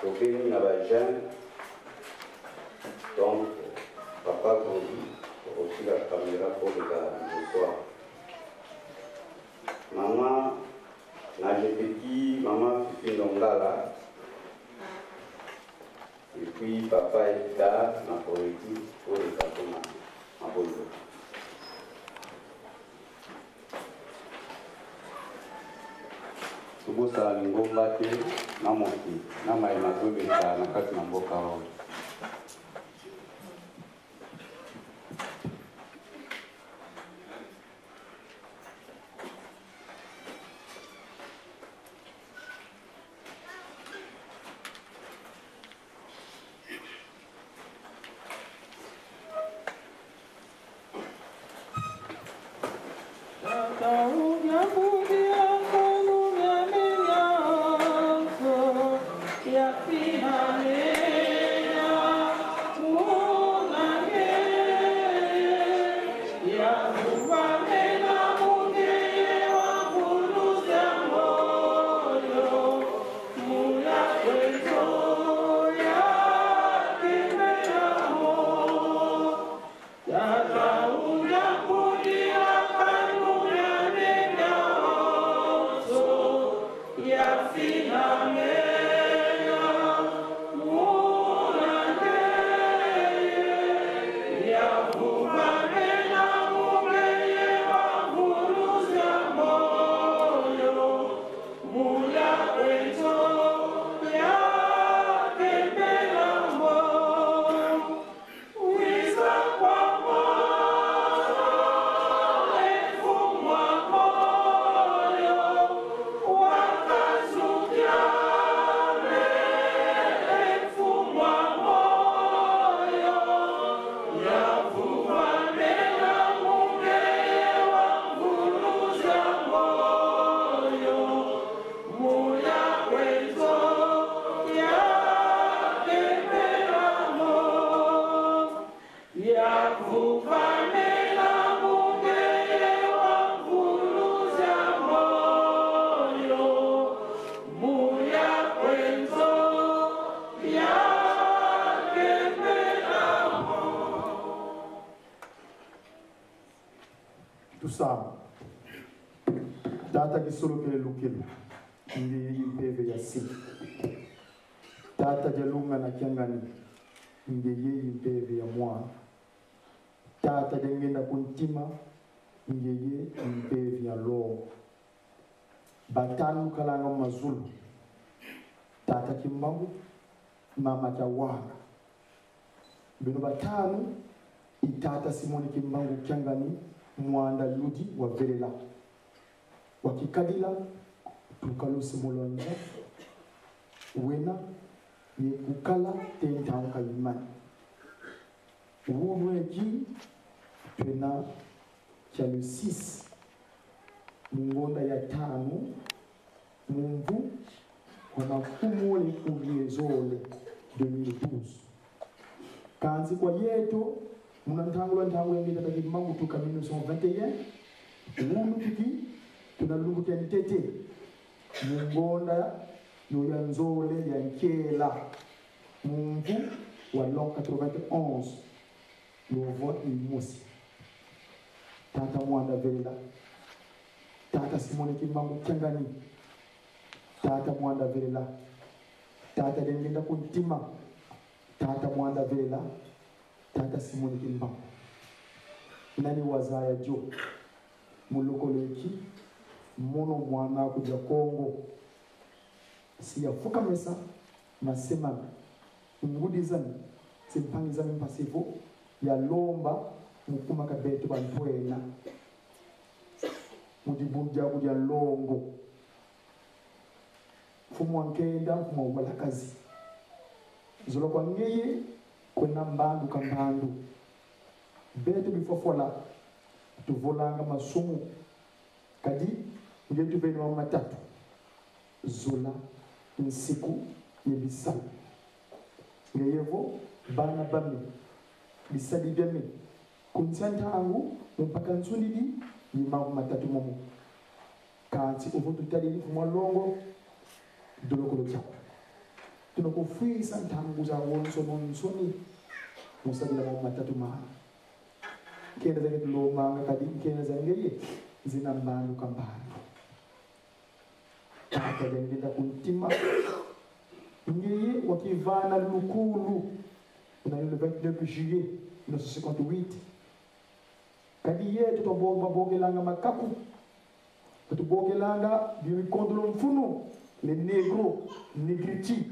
au pays Navajan, donc papa conduit aussi la caméra pour regarder le soir. Maman, Najepeki, maman Pipi Nongala, et puis papa Eka, ma politique pour le carton à Bondo. Tubusa lingomba te na moki na mai mazobeta na kati na mboka wao. Tata kisolo kele lukelo ndi impeve ya si. Tata jalunga na kiangani ndi ye impeve ya mwa. Tata jengenda kuntima ndi ye impeve ya lo. Batanu kalanga mazulu. Tata kimbangu mama chawanga. Bino batanu itata Simoni kimbangu kiangani mwanda yudi wa velela. Wakikadila tukalusi mulonja wena ye kukala tenta onka imani uweki tuna chalo 6 mungonda ya 5 mungu kwa kumuli kuviezole 2012 kanzi kwa yeto munantangula ntangula ngita takimangu tuka 1921 uwunu tiki tunalungu kia nitete mungonda yoya nzole ya nkela mungu wa l'an 91 lovo imusi tata mwanda vela tata Simone kimbangu kiangani tata mwanda vela tata dengenda kuntima tata mwanda vela tata Simone kimbangu nani wazaya jo mulokoloki mono mwana kuja Kongo siyafuka mesa nasema ngudizani simpangizani mpasivo ya lomba mukuma kabeto bantwena mudibunja kuja longo fumu wankenda fumu umalakazi zolo kwa ngeye kwena mbandu kambandu beto bifofola tuvolanga masumu kadi ngetu beno wa matatu zola nsiku yebisa ngeyevo bana bami bisadi bami kunsanta angu mpaka nsundidi ni mambo matatu momo kanti uvutu tadi ni mwalongo dolokolo chako tunakufisa ntangu za wonso nonsoni musabila mu matatu mana kenda za lo manga kadi kenda za ngeye zina mbandu kambani tata jengenda kuntima ngeye wakivana lukulu na le 29 juillet 1958 kadi yetu tubogelanga makaku tubogelanga bimikondolo mfunu les négros négriti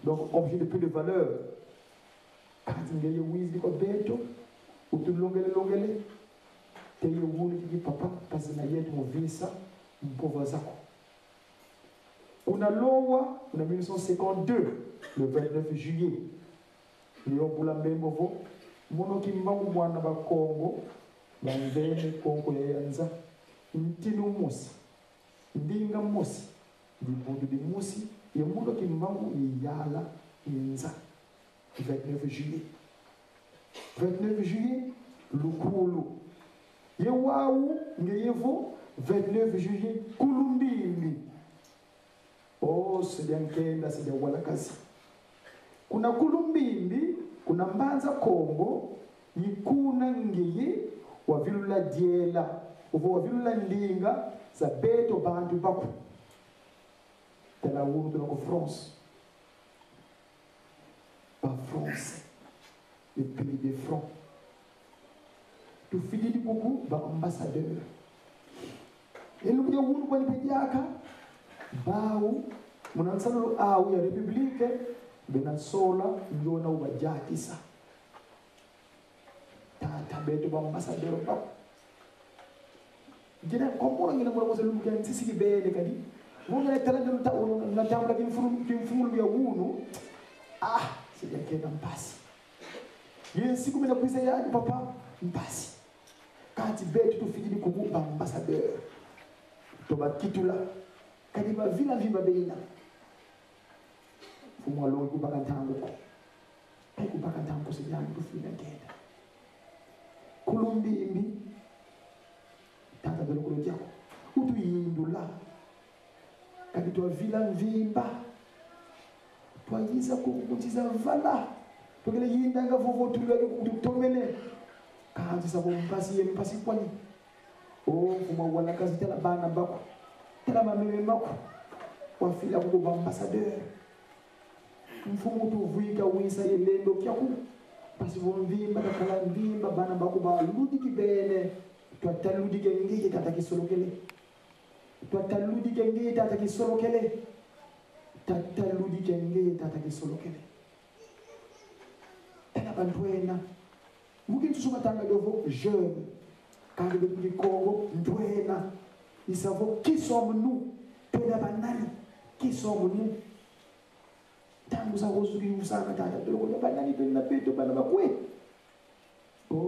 donc objet de plus de valeur quand ngeye wizi ko beto utulongele teye wuli ki papa kazi na yetu muvisa mpova zako unalowa na 1952 le 29 juillet Leo bula mbembovo mono kimbangu mwana ba Kongo banzene Kongo ya yanza ntinu musi ndinga musi dibudu di musi ya mono kimbangu yala inza 29 juillet 29 juillet lukulu yewawu ngeyevo 29 juillet kulumbimbi oh sijankenda sijawala kazi kuna kulumbimbi kuna mbanza Kongo yikuna ngeye wavilula diela uvo wavilula ndinga za beto bantu baku tela wulu tunako France pas France le pays de francs tu fidi di buku ba ambassadeur elu ya wulu kwa nipediaka bau munansalo au ya republique bena sola ndona ubajatisa tata beto ba ambassadeur ba jina komoro ngina mo mo lu kan sisi bele kadi mo ngale tala ndu ta na tambla kimfulu ya wunu sija kenda mpasi yensi kumena kuisa ya papa mpasi kati beto tufidi kububa ambassadeur to bakitula kadi ba vila viva beina fumwa lo kubaka ntango ko ai kubaka ntango sijani kufina kenda kulumbimbi tata belo kulo jako utu yindula kadi to vila mvimba twayiza kutiza vala tokele yinda nga vovo tulwe kutomele kanzi sabo mpasi kwani fumwa wala kazi tela bana bako tela mameme mako wafila kuba ambassadeur mfumu tuvuika wisa yelendo kyaku basi vomvimba takala mvimba bana bako ba ludi kibene twataludi kengije tata kisolokele twataludi kengije tata kisolokele tataludi kengije tata kisolokele tena bandwena muki tusuma tanga dovo jeune quand le petit Congo ndwena ils savent qui sommes-nous pena banani qui sommes-nous tangu za rozuri usana tata doko banani pena peto bana bakwe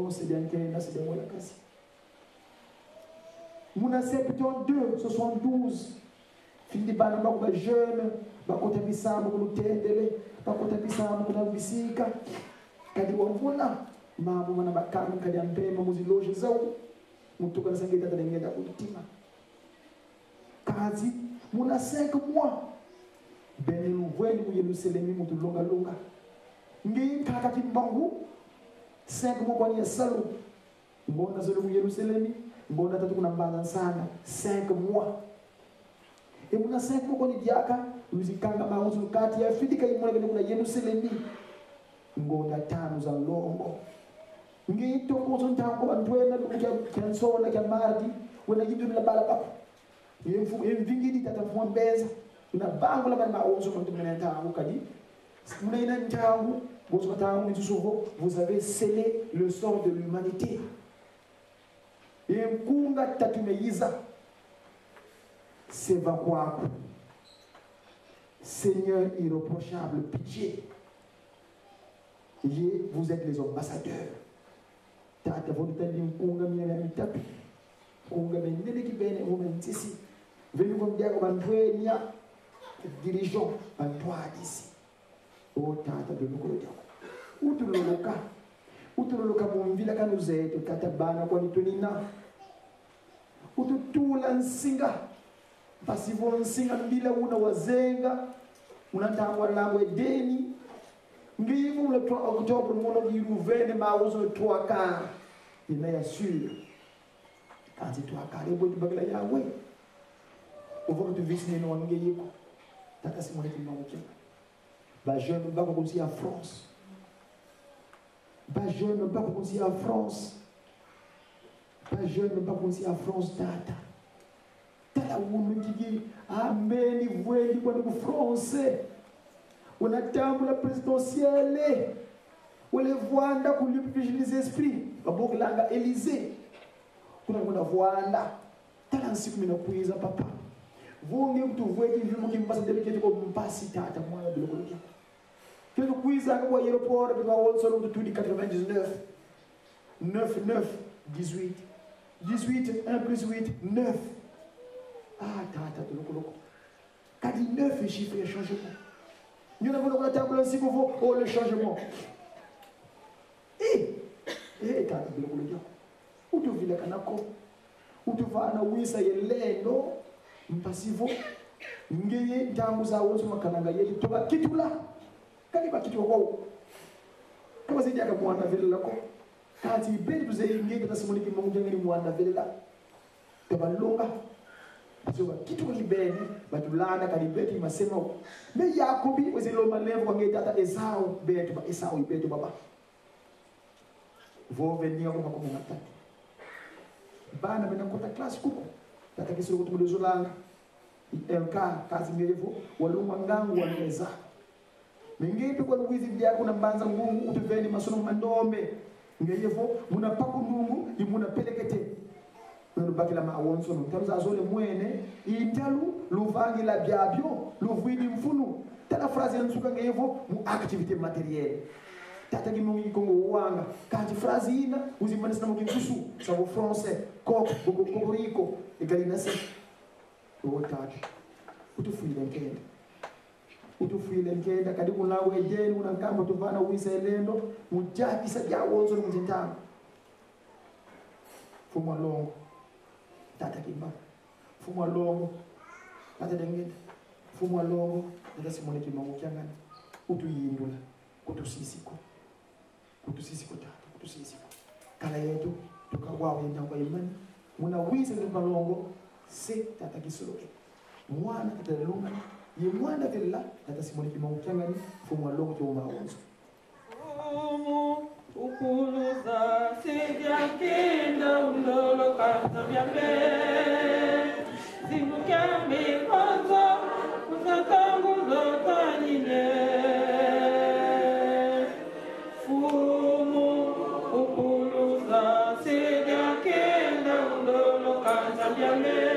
c'est bien kenda c'est bien la kasi muna 72 72 fili bana bakuba jeune bakota bisambo kulutendele bakota bisambo kuna bisika kadi wavuna mamu mana bakamu kadi ampema muziloje zao mutuka nasangeta tadengeda kutima kazi muna 5 mois benu vweni mu Yerusalemu mutu longa longa ngi kaka kimbangu 5 mois kwa salo mbona zolo mu Yerusalemu mbona tatu kuna mbana sana 5 mois e muna 5 mois kwa ni diaka uzikanga mauzu kati ya fidika imona kuna Yerusalemu ngonda 5 za longo ngito ko son tango antwena lukuja kansona kya mardi wena yidu la bala bako vingidi tata mwambeza na bango la bana ozo ko tumena tango kadi muna ina tango bozo tango nitusovo vous avez scellé le sort de l'humanité mkunga tatumeiza seva kwako Seigneur irréprochable pitié vous êtes les ambassadeurs tata voditali mkunga mina mitatu kunga benene kibene umentisi venu komdiako bandwenya dirigeant bandwa d'ici tata de mukolo jako utuloloka mumvila kanuzeto tata bana kwa nitonina ututula nsinga basi vo nsinga mbila una wazenga unatangwa lango deni ngivu le 3 octobre mono di rouvene ma ozo 3 quarts il est sûr quand tu 3 quarts boy tu bagla ya we o vou tu visne no ngeyiko tata simone ki mamuke ba jeune ba ko si en France ba jeune ba ko si en France ba jeune ba ko si en France tata tala wunu kigi ameni vweli kwa ku français unatambula présidentielle wale voanda kulipishia les esprits baboklanga Élysée kuna voanda tala siku mina kuiza papa vungi mtu vweti vimo kimpasa delegate ko mpasi tata mwana de lokolokia kile kuiza kwa aéroport kwa Wolson de tout 99 9 18 18 1 plus 8 9 ah tata de lokoloko kadi 9 chiffre changement nous avons la table ainsi qu'on voit oh le changement tata de lokoloko utu vile kanako utu vana wisa yelendo mpasivo ngeye ntangu za wote makananga yetu toba kitula kali ba kitu wao kama sije aka mwana vile lako kati bendi tuze ngeye tasimoni ki mungu ngeni mwana vile la toba longa toba kitu ni bendi batulana kali beti masema me yakobi wezelo malevo kwa ngeye tata Esau betu ba Esau betu baba vou venir kwa makomo tata bana bena kota classe kuko tata kisoro kutumu dozolanga kazi merevo walumwa ngangu waleza mingipi kwa wizi bya kuna mbanza ngungu utuveni masono mandome ngeyevo muna paku nungu imuna pelekete no bakila ma wonso no tamza azole mwene italu luvangi la byabyo luvwidi mfunu tala phrase nsuka ngeyevo mu activité matérielle tata ki mungi kongo wanga kanti phrase ina uzimanisa na mukinsusu sabo français kok kokoriko egalina se otatu utufuile nkenda kadi kunawe jeni unankamba tuvana uwisa elendo mujakisa ja wonzo mutentano fumwa longo tata kimba fumwa longo tata dengeni fumwa longo tata simone kimango kyangani utuyindula kutusisiko tata kutusisiko kala yetu tukawawe ndangwa imani muna wisa longo se tata kisoloke mwana tata lunga ye mwana villa tata simoni kimangu kyangani fumwa longo to mawonzo ukuluza sija kinda undolo kata byambe zimukambe kwanza kusatangu zotanine fumu ukuluza sija kinda undolo kata byambe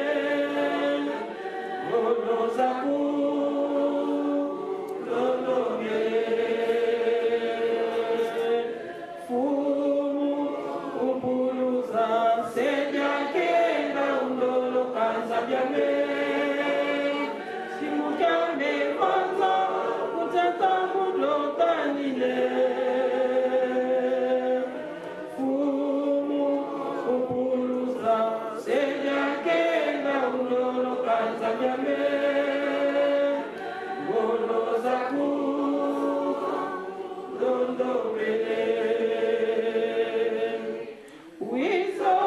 It's a